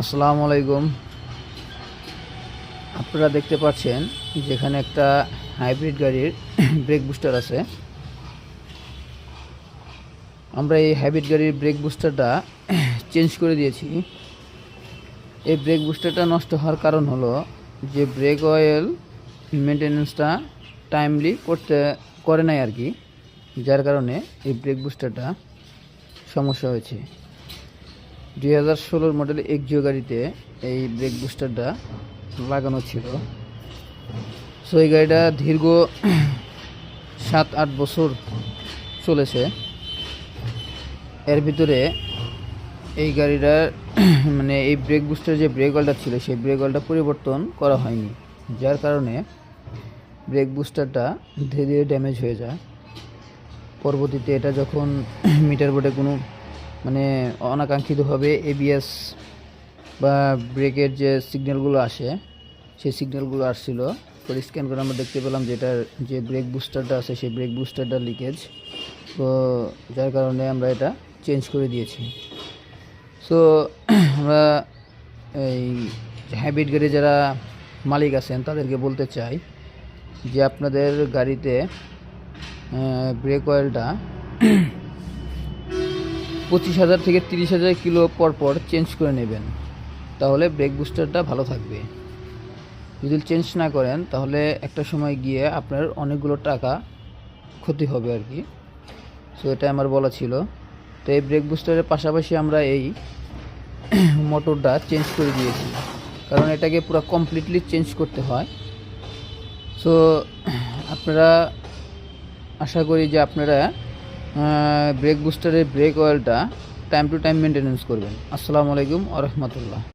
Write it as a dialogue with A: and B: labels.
A: আসসালামু আলাইকুম। আপনারা দেখতে পাচ্ছেন যেখানে একটা হাইব্রিড গাড়ির ব্রেক বুস্টার আছে। আমরা এই হাইব্রিড গাড়ির ব্রেক বুস্টারটা চেঞ্জ করে দিয়েছি। এই ব্রেক বুস্টারটা নষ্ট হওয়ার কারণ হলো যে ব্রেক অয়েল মেনটেন্যান্সটা টাইমলি করে নাই আর কি, যার কারণে এই ব্রেক বুস্টারটা সমস্যা হয়েছে। 2016 মডেল এক্সিও গাড়িতে এই ব্রেক বুস্টারটা লাগানো ছিল। সো এই গাড়িটা দীর্ঘ 7-8 বছর চলেছে। এর ভিতরে এই গাড়িটার মানে এই ব্রেক বুস্টার যে ব্রেক অয়েলটা ছিল সেই ব্রেক অয়েলটা পরিবর্তন করা হয়নি, যার কারণে ব্রেক বুস্টারটা ধীরে ধীরে ড্যামেজ হয়ে যায়। পরবর্তীতে এটা যখন মিটার বোর্ডে কোনো অনাকাঙ্ক্ষিতভাবে এবিএস বা ব্রেকের যে সিগন্যালগুলো আসে সেই সিগন্যালগুলো আসছিল, পরে স্ক্যান করে আমরা দেখতে পেলাম যে এটার যে ব্রেক বুস্টারটা আছে সেই ব্রেক বুস্টারটা লিকেজ। তো যার কারণে আমরা এটা চেঞ্জ করে দিয়েছি। সো আমরা এই হাইব্রিড গাড়ি যারা মালিক আছেন তাদেরকে বলতে চাই যে আপনাদের গাড়িতে ব্রেক অয়েলটা 25,000 থেকে 30,000 কিলো পর চেঞ্জ করে নেবেন, তাহলে ব্রেক বুস্টারটা ভালো থাকবে। যদি চেঞ্জ না করেন তাহলে একটা সময় গিয়ে আপনার অনেকগুলো টাকা ক্ষতি হবে আর কি। সো এটা আমার বলা ছিল। তো এই ব্রেক বুস্টারের পাশাপাশি আমরা এই মোটরটা চেঞ্জ করে দিয়েছি, কারণ এটাকে পুরো কমপ্লিটলি চেঞ্জ করতে হয়। সো আপনারা আশা করি যে আপনারা ব্রেক বুস্টারের ব্রেক অয়েলটা টাইম টু টাইম মেনটেন্যান্স করবেন। আসসালামু আলাইকুম ওয়া রাহমাতুল্লাহ।